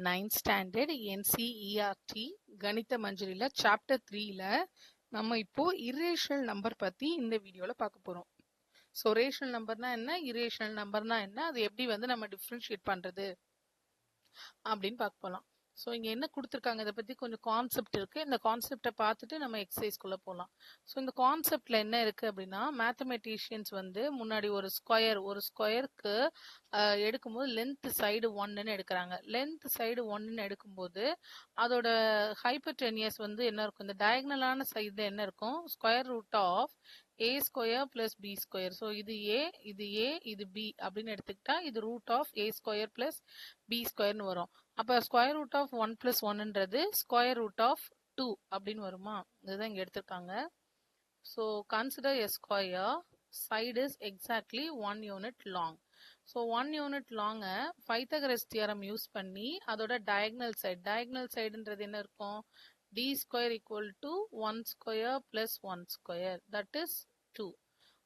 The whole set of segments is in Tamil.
9th ஸ்டாண்டர்ட் NCERT கணித மஞ்சரில சாப்டர் 3ல நம்ம இப்போ இரேஷனல் நம்பர் பத்தி இந்த வீடியோல பார்க்க போறோம். ஸோ ரேஷனல் நம்பர்னா என்ன, இரேஷனல் நம்பர்னா என்ன, அது எப்படி நம்ம டிஃபரன்ஷியேட் பண்றது அப்படின்னு பார்க்க போலாம். ஸோ இங்க என்ன கொடுத்துருக்காங்க, இதை பத்தி கொஞ்சம் கான்செப்ட் இருக்கு. இந்த கான்செப்டை பார்த்துட்டு நம்ம எக்ஸசைஸ்குள்ள போகலாம். ஸோ இந்த கான்செப்ட்ல என்ன இருக்கு அப்படின்னா, மேத்தமெட்டிஷியன்ஸ் முன்னாடி ஒரு ஸ்கொயருக்கு எடுக்கும்போது லென்த் சைடு 1ன்னு எடுக்கிறாங்க. லென்த் சைடு 1ன்னு எடுக்கும்போது அதோட ஹைப்பர்டெனியஸ் என்ன இருக்கும், இந்த டயகனலான சைடு என்ன இருக்கும், square root of a square plus b square. So இது இது b அப்படின்னு எடுத்துக்கிட்டா இது root of a square plus b ஸ்கொயர்னு வரும். அப்ப ஸ்கொயர் ரூட் ஆஃப் 1 பிளஸ் 1ன்றது ஸ்கொயர் ரூட் ஆஃப் 2 அப்படின்னு வருமா, இதுதான் இங்க எடுத்திருக்காங்க. So consider a square, side is exactly 1 unit long. So 1 unit லாங்க பைத்தகரஸ் தியரம் யூஸ் பண்ணி அதோட டயகனல் சைடுன்றது என்ன இருக்கும், d square equal to 1 square plus 1 square, that is 2.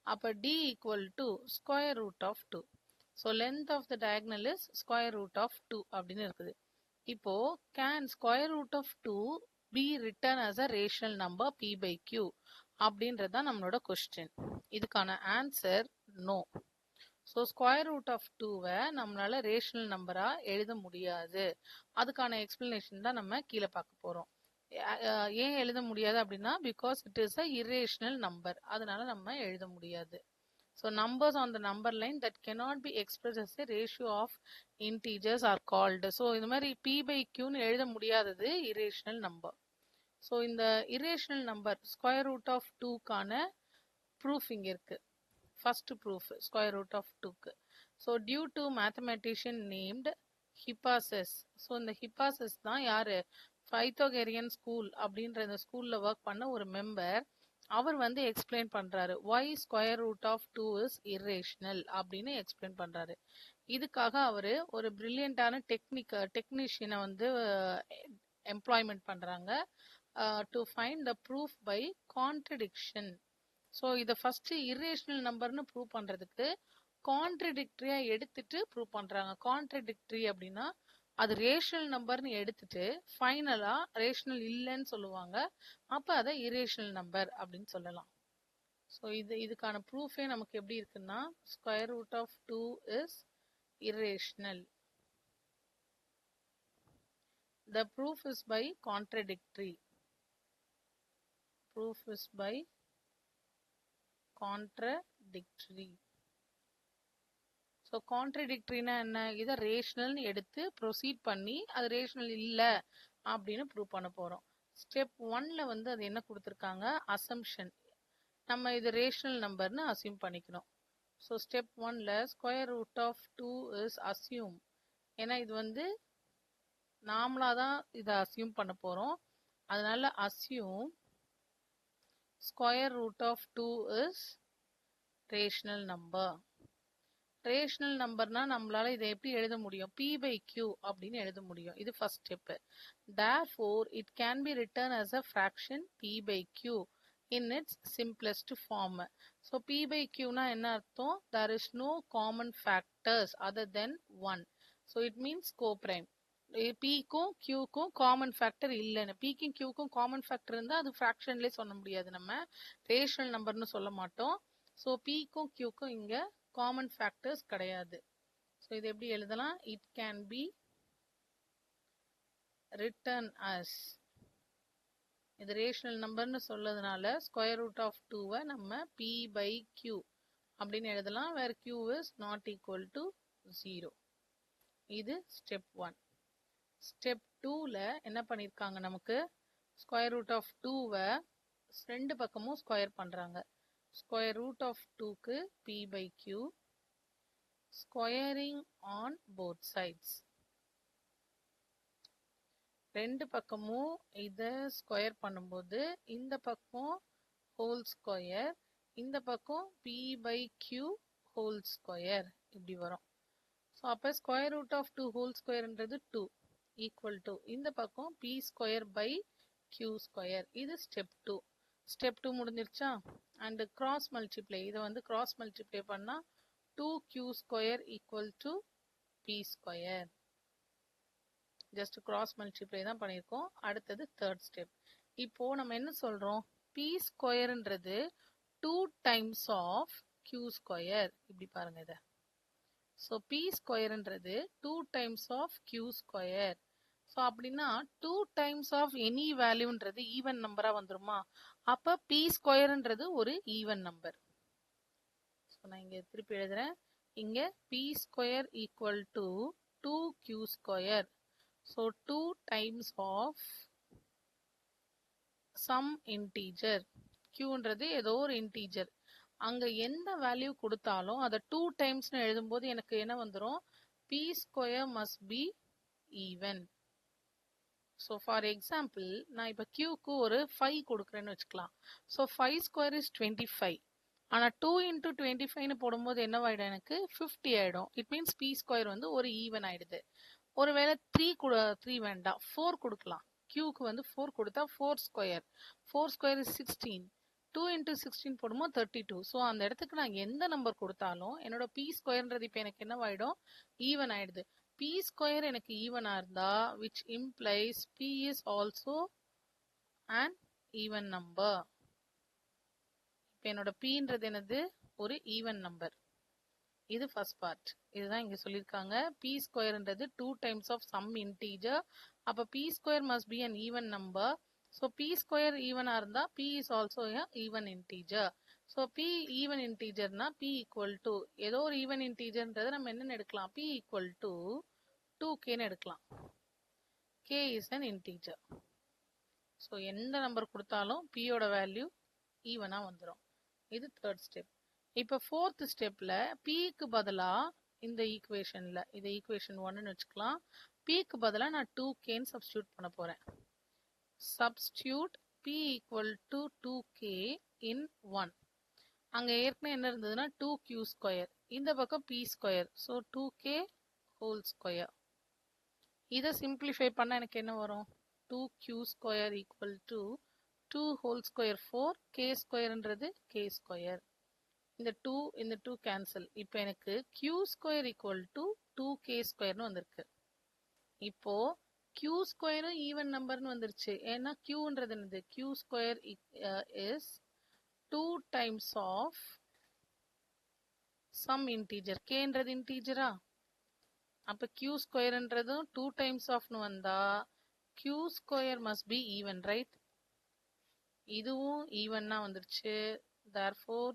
அப்ப d equal to square root of 2. So length of the diagonal is square root of 2 அப்படின்னு இருக்குது. இப்போ can square root of 2 be written as a rational number p by q அப்படின்றது தான் நம்மளோட கொஸ்டின். இதுக்கான answer no. So square root of 2வை நம்மளால ரேஷனல் நம்பரா எழுத முடியாது. அதுக்கான எக்ஸ்பிளனேஷன் தான் நம்ம கீழே பார்க்க போறோம். ஏன் எழுத முடியாது அப்படின்னா, because it is a irrational number, அதனால நம்ம எழுத முடியாது. So numbers on the number line that cannot be expressed as a ratio of integers are called. So இந்த மாதிரி p by qன்னு எழுத முடியாதது இரேஷனல் நம்பர். ஸோ இந்த irrational number square root of 2க்கான ப்ரூஃப் இங்க இருக்கு. First proof square root of 2க்கு. So due to mathematician named Hippasus. So இந்த ஹிப்பாசஸ் தான் யாரு, பைத்தோகேரியன் ஸ்கூல் அப்படின்ற இந்த ஸ்கூல்ல ஒர்க் பண்ண ஒரு மெம்பர். அவர் எக்ஸ்பிளைன் பண்றாரு why square root of 2 is irrational அப்படின்னு எக்ஸ்பிளைன் பண்றாரு. இதுக்காக அவரு ஒரு பிரில்லியண்டான டெக்னீஷியனை எம்ப்ளாய்மெண்ட் பண்றாங்க to find the proof by contradiction. So இதை ஃபர்ஸ்ட் இரேஷனல் நம்பர்னு ப்ரூவ் பண்றதுக்கு கான்ட்ரடிக்டரியா எடுத்துட்டு ப்ரூவ் பண்றாங்க. கான்ட்ரடிக்டரி அப்படின்னா அது ரேஷனல் நம்பர்னு எடுத்துட்டு ஃபைனலா ரேஷனல் இல்லைன்னு சொல்லுவாங்க. அப்ப அதை இரேஷனல் நம்பர் அப்படின்னு சொல்லலாம். ஸோ இதுக்கான ப்ரூஃபே நமக்கு எப்படி இருக்குன்னா, square root of 2 is irrational. The proof is by contradictory. Proof is by contradictory. So கான்ட்ரடிக்டரினா என்ன, இதை ரேஷனல்னு எடுத்து ப்ரொசீட் பண்ணி அது ரேஷனல் இல்லை அப்படின்னு ப்ரூவ் பண்ண போறோம். ஸ்டெப் 1ல அது என்ன கொடுத்துருக்காங்க, அசம்ஷன். நம்ம இது ரேஷனல் நம்பர்னு அசியூம் பண்ணிக்கணும். ஸோ ஸ்டெப் 1ல square root of 2 is assume. ஏன்னா இது நாமளா தான் இதை அசியூம் பண்ண போறோம். அதனால assume square root of 2 is rational number. Rational நம்பர்னா நம்மளால இதை எப்படி எழுத முடியும், p by q அப்படின்னு எழுத முடியும். இது first step. therefore it can be written as a fraction p by q in its simplest form. so p by q னா என்ன அர்த்தம், there is no common factors other than 1. so it means co-prime. p க்கும் q க்கும் காமன் ஃபேக்டர் இல்லைன்னு, p க்கும் q க்கும் காமன் ஃபேக்டர் இருந்தா அது ஃபிராக்ஷன்லயே சொல்ல முடியாது, நம்ம ரேஷனல் நம்பர்னு சொல்ல மாட்டோம். ஸோ p க்கும் q க்கும் இங்க காமன் ஃபேக்டர்ஸ் கிடையாது. ஸோ இது எப்படி எழுதலாம், it can be written as, இது ரேஷனல் நம்பர்னு சொல்லதுனால ஸ்கொயர் ரூட் ஆஃப் 2வை நம்ம p by q அப்படின்னு எழுதலாம், வேர் q is not equal to 0. இது ஸ்டெப் 1. ஸ்டெப் 2ல என்ன பண்ணிருக்காங்க, நமக்கு ஸ்கொயர் ரூட் ஆஃப் 2வை ரெண்டு பக்கமும் ஸ்கொயர் பண்றாங்க. ஸ்கொயர் ரூட் ஆஃப் 2க்கு p by q, squaring on both sides. ரெண்டு பக்கமும் இதை ஸ்கொயர் பண்ணும்போது இந்த பக்கம் ஹோல் ஸ்கொயர், இந்த பக்கம் p by q whole square இப்படி வரும். ஸோ அப்போ ஸ்கொயர் ரூட் ஆஃப் 2 ஹோல் ஸ்கொயர்ன்றது 2 ஈக்குவல் டு இந்த பக்கம் p square by q square. இது ஸ்டெப் 2. ஸ்டெப் 2 முடிஞ்சிருச்சா. அண்ட் கிராஸ் மல்டிப்ளை, இதை கிராஸ் மல்டிப்ளை பண்ணா 2q square equal to p square. Just cross multiply தான் பண்ணியிருக்கோம். அடுத்தது தேர்ட் ஸ்டெப். இப்போ நம்ம என்ன சொல்றோம், பி ஸ்கொயர்ன்றது 2 டைம்ஸ் ஆஃப் கியூ ஸ்கொயர். இப்படி பாருங்க இதை. ஸோ பி ஸ்கொயர்ன்றது 2 times of q square. So அப்படின்னா 2 டைம்ஸ் ஆஃப் எனி வேல்யூன்றது ஈவன் நம்பரா வந்துருமா? அப்ப பி ஸ்கொயர்ன்றது ஒரு ஈவன் நம்பர். ஸோ நான் இங்க திருப்பி எழுதுறேன். இங்க p square equal to 2q square. So 2 times of some integer. qன்றது ஏதோ ஒரு இன்டீஜர். அங்க எந்த வேல்யூ கொடுத்தாலும் அதை 2 டைம்ஸ்னு எழுதும்போது எனக்கு என்ன வந்துரும், p square must be even. So for example நான் இப்போ q ஒரு 5 கொடுக்குறேன்னு வச்சுக்கலாம். So 5 square is 25. ஆனா 2 into 25ன்னு போடும்போது என்னவாயிடும், எனக்கு 50 ஆயிடும். இட் மீன்ஸ் p ஸ்கொயர் வந்து ஒரு ஈவன் ஆயிடுது. ஒருவேளை 3 வேண்டாம், 4 கொடுக்கலாம். q வந்து 4 கொடுத்தா 4 ஸ்கொயர். 4 square is 16. 2 into 16 போடும்போது 32. ஸோ அந்த இடத்துக்கு நான் எந்த நம்பர் கொடுத்தாலும் என்னோட p ஸ்கொயர்ன்றது இப்போ எனக்கு என்னவாயிடும், ஈவன் ஆயிடுது. p ஸ்கொயர் எனக்கு ஈவனா இருந்தா which implies p is also an even number. இப்போ என்னோட pன்றது என்னது, ஒரு ஈவன் நம்பர். இது ஃபர்ஸ்ட் பார்ட். இதுதான் இங்க சொல்லியிருக்காங்க. p ஸ்கொயர்ன்றது 2 டைம்ஸ் ஆஃப் சம் இன்டீஜர். அப்ப p square must be an even number. ஸோ p ஸ்கொயர் ஈவனா இருந்தா p is also a even integer. ஸோ p ஈவன் இன்டீஜர்னா p ஈக்குவல் டு ஏதோ ஒரு ஈவன் இன்டீஜர்ன்றதை நம்ம என்னன்னு எடுக்கலாம், p ஈக்குவல் டு 2kன்னு எடுக்கலாம். k is an integer. So எந்த நம்பர் கொடுத்தாலும் p யோட வேல்யூ ஈவனா வந்துடும். இது தேர்ட் ஸ்டெப். இப்போ ஃபோர்த் ஸ்டெப்ல pக்கு பதிலா இந்த ஈக்குவேஷன்ல இதை ஈக்குவேஷன் 1ன்னு வச்சுக்கலாம். pக்கு பதிலா நான் 2kன்னு சப்ஸ்டியூட் பண்ண போறேன். Substitute p equal to 2k இன் 1. அங்க ஏற்கனவே என்ன இருந்ததுன்னா 2q ஸ்கொயர், இந்த பக்கம் p square. So 2k whole square. இதை சிம்பிளிஃபை பண்ண எனக்கு என்ன வரும், 2q square equal to 2 whole square 4, k ஸ்கொயர்ன்றது k square. இந்த 2 கேன்சல். இப்போ எனக்கு q square equal to 2k ஸ்கொயர்னு வந்திருக்கு. இப்போ q ஸ்கொயரும் ஈவன் நம்பர்னு வந்துருச்சு. ஏன்னா qன்றது என்னது, q square is 2 times of some integer. kன்றது இன்டீஜரா, அப்ப q ஸ்கொயர்ன்றதும் 2 டைம்ஸ் ஆஃப்னு வந்தா q square must be even, right? இதுவும் ஈவன்னா வந்துருச்சு. therefore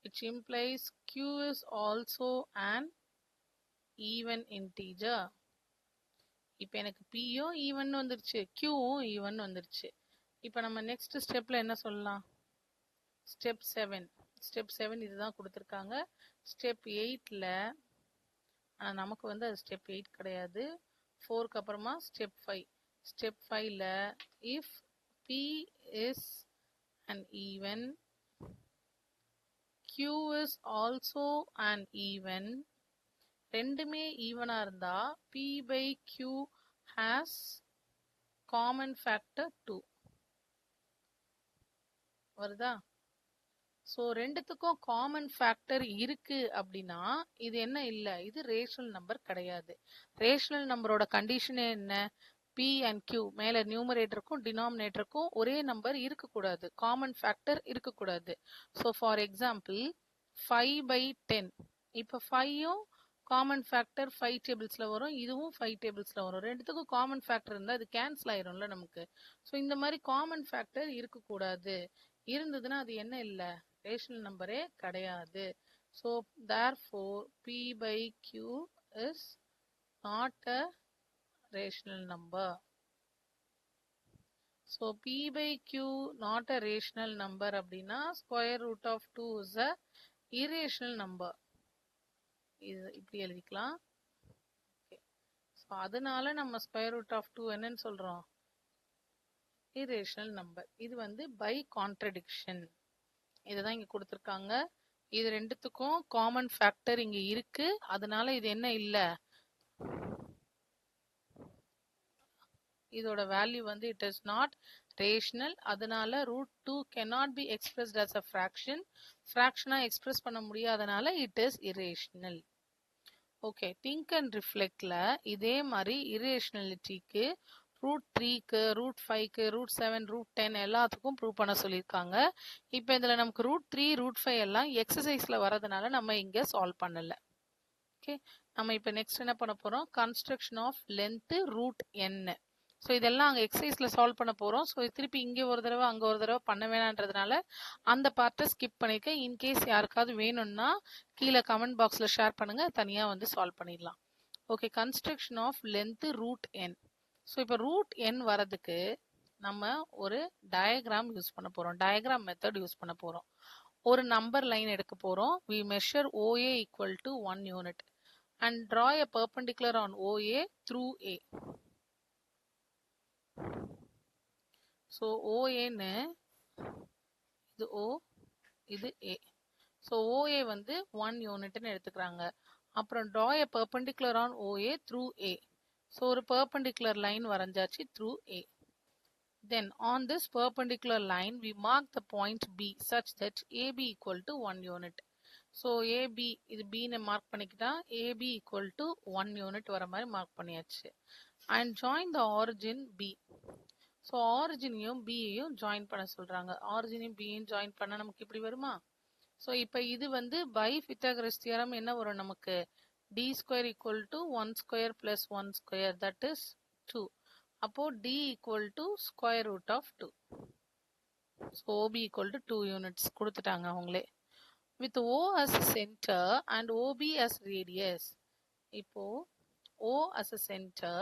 which implies q is also an even integer. இப்போ எனக்கு pயும் ஈவன் வந்துருச்சு, qவும் ஈவன் வந்துருச்சு. இப்போ நம்ம நெக்ஸ்ட் ஸ்டெப்ல என்ன சொல்லலாம், ஸ்டெப் 7. ஸ்டெப் 7 இதுதான் கொடுத்துருக்காங்க. ஸ்டெப் 8ல நமக்கு வந்து அது ஸ்டெப் 8 கிடையாது. 4க்கு அப்புறமா ஸ்டெப் 5. ஸ்டெப் 5ல if p is an even, q is also an even, ரெண்டுமே ஈவனா இருந்தா p by q has common factor 2. வருதா? ஸோ ரெண்டுத்துக்கும் காமன் ஃபேக்டர் இருக்கு அப்படின்னா இது என்ன இல்லை, இது ரேஷனல் நம்பர் கிடையாது. ரேஷனல் நம்பரோட கண்டிஷனே என்ன, p அண்ட் q மேல நியூமரேட்டருக்கும் டினாமினேட்டருக்கும் ஒரே நம்பர் இருக்கக்கூடாது, காமன் ஃபேக்டர் இருக்கக்கூடாது. So for example 5/10. இப்போ 5யும் காமன் ஃபேக்டர் 5 டேபிள்ஸ்ல வரும், இதுவும் 5 டேபிள்ஸ்ல வரும். ரெண்டுத்துக்கும் காமன் ஃபேக்டர் இருந்தால் அது கேன்சல் ஆயிரும்ல நமக்கு. ஸோ இந்த மாதிரி காமன் ஃபேக்டர் இருக்கக்கூடாது. இருந்ததுன்னா அது என்ன இல்லை, ரேஷனல் நம்பரே கிடையாது. So therefore p by q is not a rational number. So p by q not a rational number அப்படின்னா square root of 2 is a irrational number. இது இப்படி எழுதிக்கலாம். ஸோ அதனால நம்ம ஸ்கொயர் ரூட் ஆஃப் 2 என்னன்னு சொல்றோம், irrational number. இது வந்து பை கான்ட்ரடிக்ஷன். இதுதான் இங்க கொடுத்துருக்காங்க. இது ரெண்டுத்துக்கும் காமன் ஃபேக்டர் இங்க இருக்கு, அதனால இது என்ன இல்ல, இதோட வேல்யூ வந்து இட் இஸ் நாட் ரேஷனல். அதனால √2 cannot be expressed as a fraction. ஃபிராக்ஷனா எக்ஸ்பிரஸ் பண்ண முடியாதனால it is irrational. Okay, think and ரிஃப்ளெக்ட்ல இதே மாதிரி இரேஷனலிட்டிக்கு ரூட் 3க்கு ரூட் 5க்கு ரூட் 7 ரூட் 10 எல்லாத்துக்கும் ப்ரூவ் பண்ண சொல்லியிருக்காங்க. இப்போ இதில் நமக்கு ரூட் 3 ரூட் 5 எல்லாம் எக்ஸசைஸ்ல வரதுனால நம்ம இங்கே சால்வ் பண்ணல. ஓகே, நம்ம இப்போ நெக்ஸ்ட் என்ன பண்ண போறோம், construction of length root n. So இதெல்லாம் அங்கே எக்ஸசைஸ்ல சால்வ் பண்ண போறோம். ஸோ திருப்பி இங்கே ஒரு தடவை அங்கே ஒரு தடவை பண்ண வேணான்றதுனால அந்த பார்ட்டை ஸ்கிப் பண்ணிக்க. இன்கேஸ் யாருக்காவது வேணும்னா கீழே கமெண்ட் பாக்ஸ்ல ஷேர் பண்ணுங்க, தனியா வந்து சால்வ் பண்ணிடலாம். Okay, construction of length root n. So இப்போ ரூட் n வரதுக்கு நம்ம ஒரு டயக்ராம் யூஸ் பண்ண போறோம், டயக்ராம் மெத்தட் யூஸ் பண்ண போறோம். ஒரு நம்பர் லைன் எடுக்க போறோம். we measure OA equal to 1 unit and draw a perpendicular on OA through A. So OAன்னு இது O, இது A. ஸோ OA வந்து 1 யூனிட்னு எடுத்துக்கிறாங்க. அப்புறம் draw a perpendicular on OA through A. So ஒரு perpendicular line வரைஞ்சாச்சு through A. Then on this perpendicular line we mark the point B such that AB equal to 1 unit. So AB இது B னு மார்க் பண்ணிக்கிட்டா AB equal to 1 unit வர மாதிரி மார்க் பண்ணியாச்சு. And join the origin B. So ஆரிஜினையும் பியையும் ஜாயின் பண்ண சொல்றாங்க. ஆரிஜினையும் பியையும் ஜாயின் பண்ணா நமக்கு இப்படி வருமா? ஸோ இப்போ இது வந்து பை பித்தாகரஸ் தியரம் என்ன வரும் நமக்கு, d square equal to 1 square plus 1 square that is 2. அப்போ d equal to square root of 2. So OB equal to 2 units கொடுத்துட்டாங்க அவங்களே. With O as center and OB as radius. இப்போ O as a center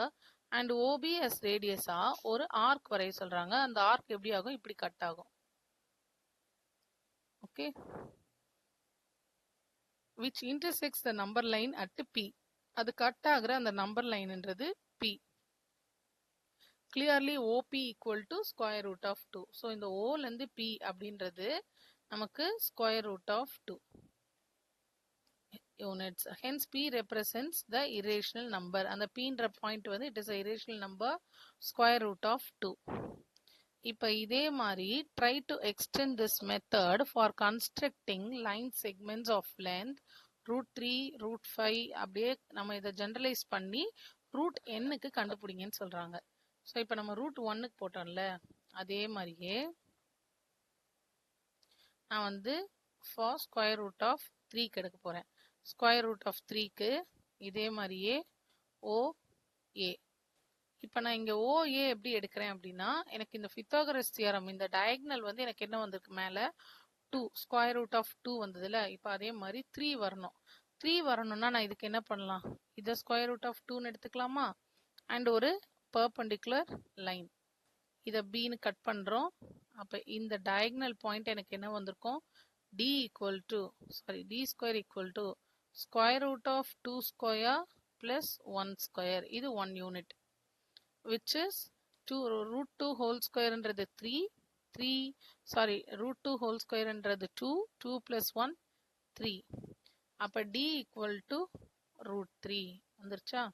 and OB as radius ஒரு ஆர்க் வரைய சொல்றாங்க. அந்த ஆர்க் எப்படி ஆகும், இப்படி கட் ஆகும். Okay, which intersects the number line at P. அது கட் ஆகுற அந்த நம்பர் லைன்ன்றது P. clearly OP equal to square root of 2. So இந்த Oல இருந்து P அப்படின்றது நமக்கு square root of 2 units. Hence P represents the irrational number. அந்த Pன்ற பாயிண்ட் வந்து it is a irrational number square root of 2. இப்போ இதே மாதிரி try to extend this method for constructing line segments of length root 3 root 5. அப்படியே நம்ம இதை ஜெனரலைஸ் பண்ணி ரூட் nக்கு கண்டுபிடிங்கன்னு சொல்றாங்க. ஸோ இப்போ நம்ம ரூட் 1க்கு போட்டோம்ல, அதே மாதிரியே நான் வந்து for ஸ்கொயர் ரூட் ஆஃப் 3க்கு எடுக்க போறேன். ஸ்கொயர் ரூட் ஆஃப் 3க்கு இதே மாதிரியே OA. இப்போ நான் இங்கே OA எப்படி எடுக்கிறேன் அப்படின்னா, எனக்கு இந்த பித்தாகரஸ் தியரம் இந்த டயக்னல் வந்து எனக்கு என்ன வந்திருக்கு, மேலே 2 ஸ்கொயர் ரூட் ஆஃப் 2 வந்ததுல, இப்போ அதே மாதிரி 3 வரணும். 3 வரணும்னா நான் இதுக்கு என்ன பண்ணலாம், இதை ஸ்கொயர் ரூட் ஆஃப் 2ன்னு எடுத்துக்கலாமா? அண்ட் ஒரு பெர்பெண்டிகுலர் லைன், இதை Bன்னு கட் பண்ணுறோம். அப்போ இந்த டயக்னல் பாயிண்ட் எனக்கு என்ன வந்திருக்கும், D square equal to square root of 2 square plus 1 square. இது 1 unit. which is 2 root 2 whole square என்றது 3 root 2 whole square என்றது 2 plus 1 3. அப்ப D equal to root 3 வந்துருச்சா?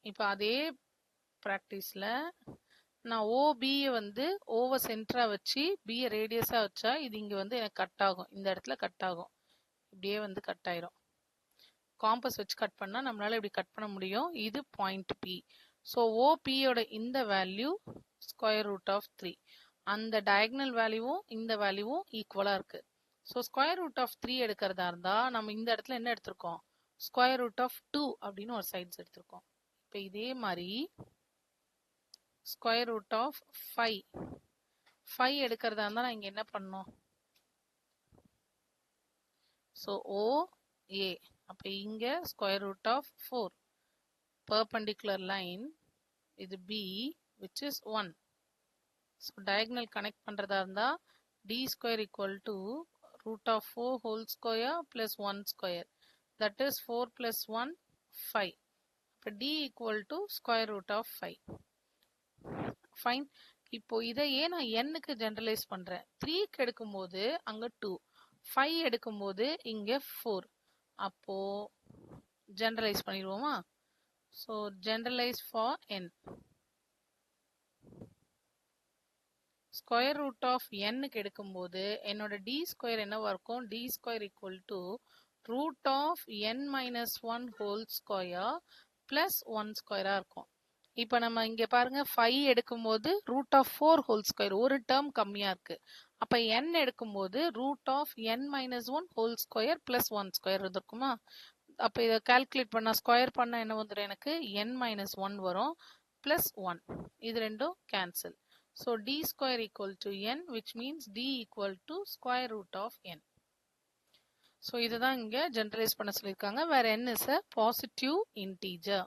இப்போ அதே பிராக்டிஸ்ல நான் OB வந்து ஓவ சென்டரா வச்சு B ரேடியஸா வச்சா இது இங்க வந்து எனக்கு கட் ஆகும், இந்த இடத்துல கட் ஆகும், இப்படியே வந்து கட் ஆயிரும். காம்பஸ் வச்சு கட் பண்ணா நம்மளால இப்படி கட் பண்ண முடியும். இது பாயிண்ட் P. ஸோ OPயோட இந்த வேல்யூ ஸ்கொயர் ரூட் ஆஃப் 3. அந்த டயக்னல் வேல்யூவும் இந்த வேல்யூவும் ஈக்குவலா இருக்கு. ஸோ ஸ்கொயர் ரூட் ஆஃப் 3 எடுக்கிறதா இருந்தா நம்ம இந்த இடத்துல என்ன எடுத்திருக்கோம், ஸ்கொயர் ரூட் ஆஃப் 2 அப்படின்னு ஒரு சைட்ஸ் எடுத்திருக்கோம். இப்போ இதே மாதிரி ஸ்கொயர் ரூட் ஆஃப் 5 எடுக்கிறதா இருந்தா நான் இங்க என்ன பண்ணணும், ஸோ OA. அப்போ இங்க square root of 4 perpendicular line இது B which is 1. So diagonal connect பண்றதா இருந்தா D square equal to root of 4 whole square plus 1 square, that is 4 plus 1 5. இப்போ D equal to square root of 5. Fine. இப்போ இதையே நான் nக்கு ஜெனரலைஸ் பண்றேன். 3க்கு எடுக்கும்போது அங்க 2, 5 எடுக்கும்போது இங்க 4. அப்போ generalise பண்ணிடுவோமா? So generalize for n. Square root of n க்கு எடுக்கும்போது என்னோட d ஸ்கொயர் என்னவா இருக்கும், d square equal to root of n minus one whole square plus one ஸ்கொயரா இருக்கும். இப்போ நம்ம இங்க பாருங்க 5 எடுக்கும்போது ரூட் ஆஃப் 4 ஹோல் ஸ்கொயர் ஒரு டேர்ம் கம்மியா இருக்கு. அப்ப n எடுக்கும்போது root of n minus one whole square plus one square இருந்திருக்குமா? அப்ப இதை கால்குலேட் பண்ணா ஸ்கொயர் பண்ணா என்ன வந்துடும்? எனக்கு n மைனஸ் ஒன் வரும் பிளஸ் ஒன். இது ரெண்டும் cancel. So d square equal to n which means d equal to square root of n. So இதுதான் இங்க ஜெனரலைஸ் பண்ண சொல்லியிருக்காங்க. வேற n is a positive integer.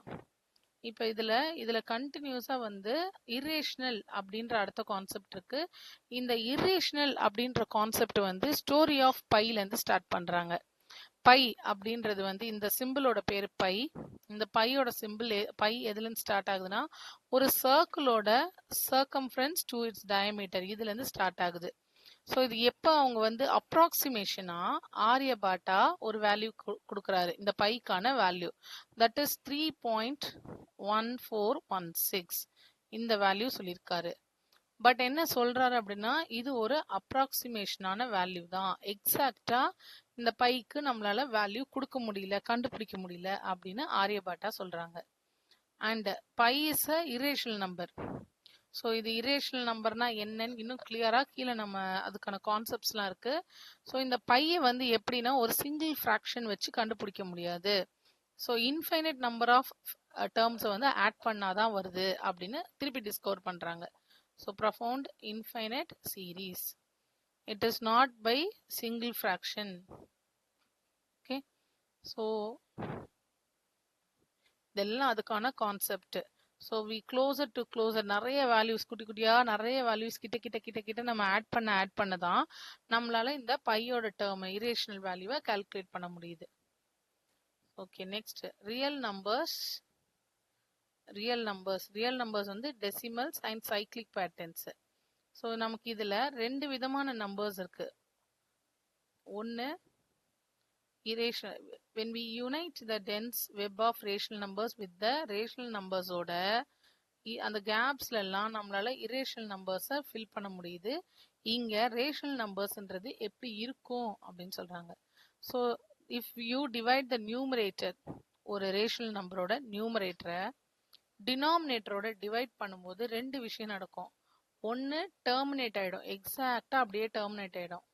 இப்போ இதுல கண்டினியூஸா வந்து இரேஷனல் அப்படின்ற அடுத்த கான்செப்ட் இருக்கு. இந்த இரேஷனல் அப்படின்ற கான்செப்ட் வந்து ஸ்டோரி ஆஃப் பைல இருந்து ஸ்டார்ட் பண்றாங்க. பை அப்படின்றது வந்து இந்த சிம்பிளோட பேரு பை. இந்த பையோட சிம்பிள் பை எதுல இருந்து ஸ்டார்ட் ஆகுதுன்னா ஒரு சர்க்கிளோட சர்க்கம்ஃபரன்ஸ் டு இட்ஸ் டயமீட்டர் இதுல இருந்து ஸ்டார்ட் ஆகுது. ஸோ இது எப்போ அவங்க வந்து அப்ராக்சிமேஷனா ஆரியபாட்டா ஒரு வேல்யூ கொடுக்குறாரு இந்த பைக்கான வேல்யூ, தட் இஸ் 3.1416 இந்த வேல்யூ சொல்லியிருக்காரு. பட் என்ன சொல்றாரு அப்படின்னா இது ஒரு அப்ராக்சிமேஷனான வேல்யூ தான், எக்ஸாக்டா இந்த பைக்கு நம்மளால வேல்யூ கொடுக்க முடியல, கண்டுபிடிக்க முடியல அப்படின்னு ஆரியபாட்டா சொல்றாங்க. And pi is a irrational number. So இது இரேஷனல் நம்பர்னா என்னன்னு இன்னும் கிளியரா கீழே நம்ம அதுக்கான கான்செப்ட்ஸ்லாம் இருக்கு. ஸோ இந்த பையை வந்து எப்படின்னா ஒரு சிங்கிள் ஃப்ராக்ஷன் வச்சு கண்டுபிடிக்க முடியாது. ஸோ இன்ஃபைனைட் நம்பர் ஆஃப் டேர்ம்ஸை வந்து ஆட் பண்ணாதான் வருது அப்படின்னு திருப்பி டிஸ்கவர் பண்றாங்க. So profound infinite series, it is not by single fraction. Okay, so இதெல்லாம் அதுக்கான concept. So we closer to closer நிறைய வேல்யூஸ் குட்டி குட்டியா நிறைய வேல்யூஸ் கிட்ட நம்ம ஆட் பண்ண தான் நம்மளால இந்த பையோட டேர்ம் இரேஷனல் வேல்யூவை கால்குலேட் பண்ண முடியுது. Okay, next real numbers. Real numbers வந்து decimals and cyclic patterns. So நமக்கு இதுல ரெண்டு விதமான நம்பர்ஸ் இருக்கு. ஒன்னு irrational, when we unite the dense web of rational numbers with the rational numbers ஓட அந்த கேப்ஸ்ல எல்லாம் நம்மளால இரேஷனல் நம்பர்ஸை ஃபில் பண்ண முடியுது. இங்க ரேஷனல் நம்பர்ஸ்ன்றது எப்படி இருக்கும் அப்படின்னு சொல்றாங்க. So if you divide the numerator, ஒரு ரேஷனல் நம்பரோட நியூமரேட்டரை டினாமினேட்டரோட டிவைட் பண்ணும்போது ரெண்டு விஷயம் நடக்கும். ஒன்னு டெர்மினேட் ஆயிடும், எக்ஸாக்டா அப்படியே டெர்மினேட் ஆயிடும்,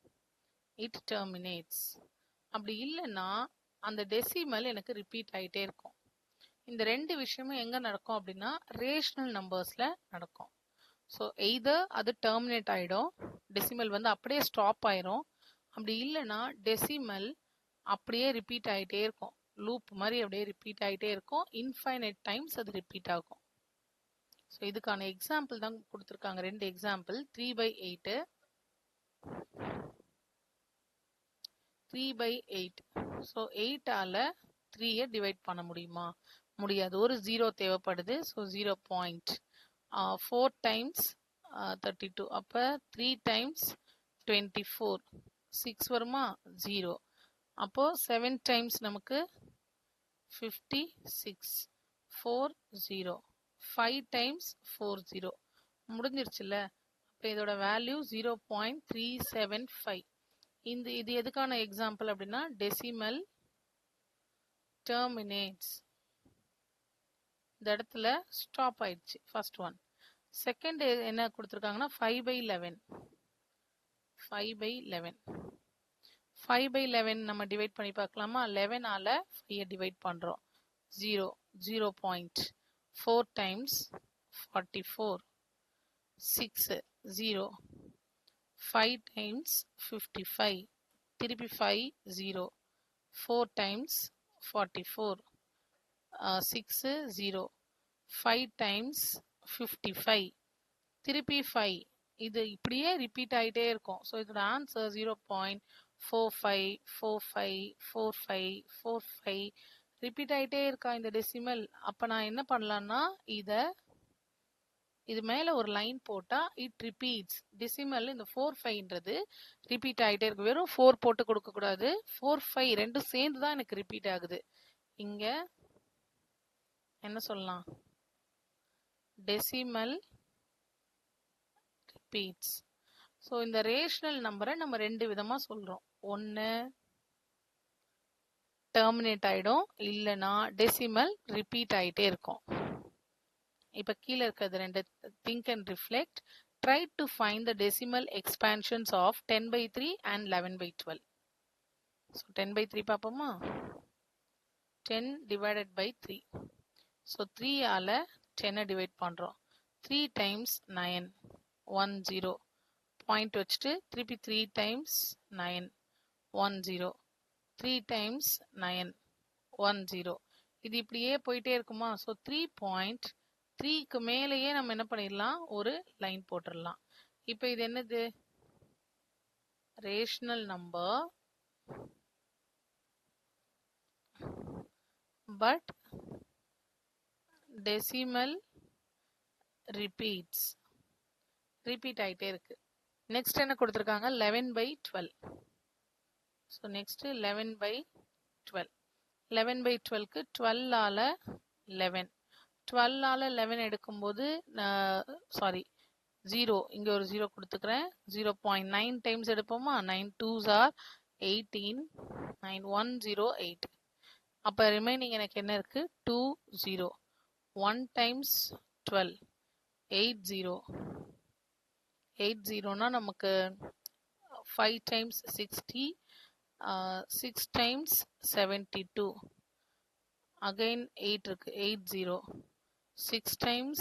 இட் டெர்மினேட்ஸ். அப்படி இல்லைன்னா அந்த டெசிமல் எனக்கு ரிப்பீட் ஆயிட்டே இருக்கும். இந்த ரெண்டு விஷயமும் எங்க நடக்கும் அப்படின்னா ரேஷனல் நம்பர்ஸ்ல நடக்கும். ஸோ எய்தர் அது டெர்மினேட் ஆயிடும், டெசிமல் வந்து அப்படியே ஸ்டாப் ஆயிரும். அப்படி இல்லைன்னா டெசிமல் அப்படியே ரிப்பீட் ஆயிட்டே இருக்கும், லூப் மாதிரி அப்படியே ரிப்பீட் ஆயிட்டே இருக்கும், இன்ஃபைனைட் டைம்ஸ் அது ரிப்பீட் ஆகும். ஸோ இதுக்கான எக்ஸாம்பிள் தான் கொடுத்துருக்காங்க, ரெண்டு எக்ஸாம்பிள். 3/8 3/8. ஸோ 8ஆல 3யை டிவைட் பண்ண முடியுமா? முடியாது, ஒரு 0 தேவைப்படுது. ஸோ 0.4 டைம்ஸ் 32, அப்போ 3 டைம்ஸ் 24, 6 வருமா? 0. அப்போ 7 டைம்ஸ் நமக்கு 56, 4 0, 5 டைம்ஸ் 4 0 முடிஞ்சிருச்சுல்ல. அப்போ இதோட வேல்யூ 0.375. இது எதுக்கான எக்ஸாம்பிள் அப்படின்னா டெசிமல் டெர்மினேட்ஸ், இந்த இடத்துல ஸ்டாப் ஆயிடுச்சு ஃபர்ஸ்ட் ஒன். செகண்ட் என்ன கொடுத்துருக்காங்கன்னா 5/11. 5/11 நம்ம டிவைட் பண்ணி பார்க்கலாமா? 11ஆல 5 டிவைட் பண்றோம். 0.4 டைம்ஸ் 44, 6 0, 5 டைம்ஸ் 55, திருப்பி 5 0, 4 டைம்ஸ் 44, 6 0, 5 டைம்ஸ் 55, திருப்பி 5. இது இப்படியே ரிப்பீட் ஆகிட்டே இருக்கும். ஸோ இதோட ஆன்சர் 0.45454545 ரிப்பீட் ஆகிட்டே இருக்கா இந்த டெசிமல். அப்போ நான் என்ன பண்ணலான்னா இது மேல ஒரு லைன் போட்டா இட் ரிப்பீட்ஸ். டெசிமல் இந்த 4/5ன்றது ரிப்பீட் ஆகிட்டே இருக்கு. வெறும் 4 போட்டு கொடுக்க கூடாது, 4 5 ரெண்டும் சேர்ந்து தான் எனக்கு ரிப்பீட் ஆகுது. இங்க என்ன சொல்லலாம்? Decimal repeats. ஸோ இந்த ரேஷனல் நம்பரை நம்ம ரெண்டு விதமா சொல்றோம். ஒன்னு டெர்மினேட் ஆயிடும், இல்லைன்னா டெசிமல் ரிப்பீட் ஆயிட்டே இருக்கும். இப்ப கீழே இருக்கிறது ரெண்டு think and reflect. Try to find the decimal expansions of 10/3 and 11/12. ஸோ 10/3 பார்ப்போமா? 10 divided by 3. ஸோ 3 ஆல 10 டிவைட் பண்றோம். 3 times 9 10. பாயிண்ட் வச்சுட்டு திருப்பி 3 times 9 10. 3 times 9 10. இது இப்படியே போயிட்டே இருக்குமா? ஸோ 3.3க்கு மேலேயே நம்ம என்ன பண்ணிடலாம், ஒரு லைன் போட்டுடலாம். இப்போ இது என்னது? Rational number, but decimal repeat ஆயிட்டே இருக்கு. நெக்ஸ்ட் என்ன கொடுத்துருக்காங்க? 11/12. So next 11/12. 11/12க்கு 12 ஆல 11. 12 ஆல 11 எடுக்கும்போது சாரி 0, இங்க ஒரு 0 கொடுத்துக்கிறேன். 0.9 டைம்ஸ் எடுப்போமா? 9 2s are 18, 9 108. அப்ப ரிமைனிங் எனக்கு என்ன இருக்கு? 20. 1 times 12 80. 80னா நமக்கு 5 times 60, 6 times 72. again 8 இருக்கு, 80. 6 times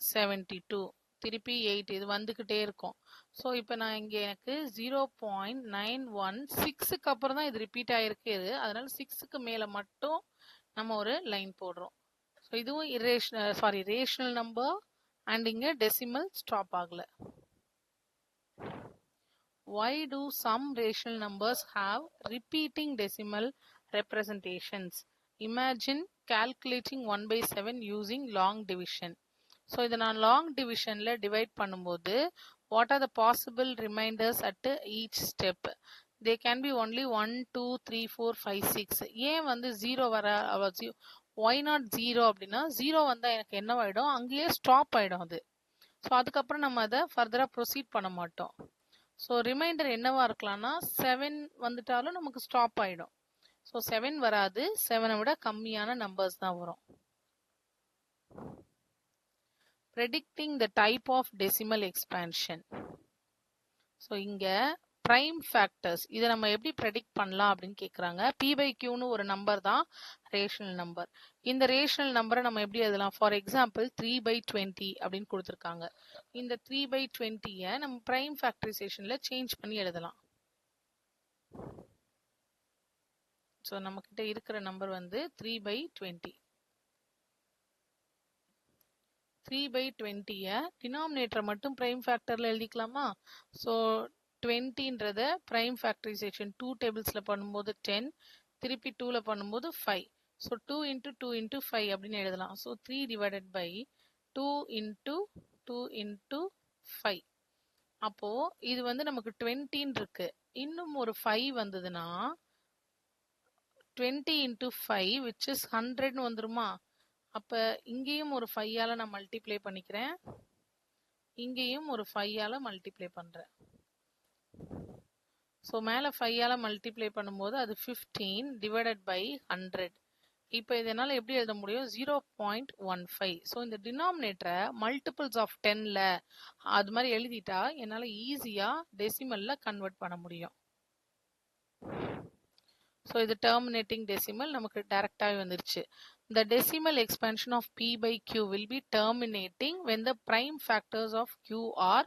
72, திருப்பி 8. இது வந்துகிட்டே இருக்கும். ஸோ இப்போ நான் இங்க எனக்கு 0.916க்கு அப்புறம் தான் இது ரிப்பீட் ஆயிருக்கு. அதனால 6க்கு மேல மட்டும் நம்ம ஒரு லைன் போடுறோம். ஸோ இதுவும் ரேஷனல் நம்பர் அண்ட் இங்க டெசிமல் ஸ்டாப் ஆகல. Why do some rational numbers have repeating decimal representations? Imagine calculating 1/7 using long division. So இதை நான் long divisionல divide பண்ணும்போது what are the possible reminders at each step? They can be only 1 2 3 4 5 6. ஏன் வந்து 0 வர why not 0 அப்படின்னா 0 வந்தா எனக்கு என்னவாயிடும், அங்கேயே ஸ்டாப் ஆயிடும் அது. ஸோ அதுக்கப்புறம் நம்ம அதை ஃபர்தரா ப்ரொசீட் பண்ண மாட்டோம். ஸோ ரிமைண்டர் என்னவா இருக்கலாம்னா 7 வந்துட்டாலும் நமக்கு ஸ்டாப் ஆயிடும். ஸோ 7 வராது, 7 விட கம்மியான நம்பர்ஸ் தான் வரும். Predicting the type of decimal expansion. So இங்க prime factors இதை நம்ம எப்படி ப்ரெடிக்ட் பண்ணலாம் அப்படின்னு கேட்குறாங்க. p/qன்னு ஒரு நம்பர் தான் ரேஷனல் நம்பர். இந்த ரேஷனல் நம்பரை நம்ம எப்படி எழுதலாம்? ஃபார் எக்ஸாம்பிள் 3/20 அப்படின்னு கொடுத்துருக்காங்க. இந்த 3/20 நம்ம பிரைம் ஃபேக்டரைசேஷன்ல சேஞ்ச் பண்ணி எழுதலாம். ஸோ நம்ம கிட்ட இருக்கிற நம்பர் வந்து 3/20. 3/20 டினாமினேட்டரை மட்டும் பிரைம் ஃபேக்டர்ல எழுதிக்கலாமா? ஸோ 20ன்றத பிரைம் ஃபேக்டரைசேஷன் 2 டேபிள்ஸ்ல பண்ணும்போது 10, திருப்பி 2ல பண்ணும்போது 5. ஸோ 2 × 2 × 5 அப்படின்னு எழுதலாம். So 3 divided by 2 × 2 × 5. அப்போ இது வந்து நமக்கு 20 இருக்கு. இன்னும் ஒரு 5 வந்ததுன்னா 20 × 5 which is 100 வந்துருமா? அப்ப இங்கேயும் ஒரு 5 ஆல நான் மல்டிப்ளை பண்ணிக்கிறேன், இங்கேயும் ஒரு 5 ஆல மல்டிப்ளை பண்றேன். ஸோ மேல 5 ஆல மல்டிப்ளை பண்ணும்போது அது 15 divided by 100. இப்போ இதனால எப்படி எழுத முடியும்? 0.15. ஸோ இந்த டினாமினேட்டரை மல்டிபிள்ஸ் ஆஃப் 10ல அது மாதிரி எழுதிட்டா என்னால ஈஸியா டெசிமல்ல கன்வெர்ட் பண்ண முடியும். ஸோ இது டெர்மினேட்டிங் டெசிமல் நமக்கு டைரக்டாவே வந்துருச்சு. The decimal expansion of p/q will be terminating when the prime factors of q are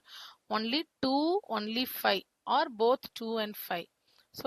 only 2, only 5 or both 2 and 5. So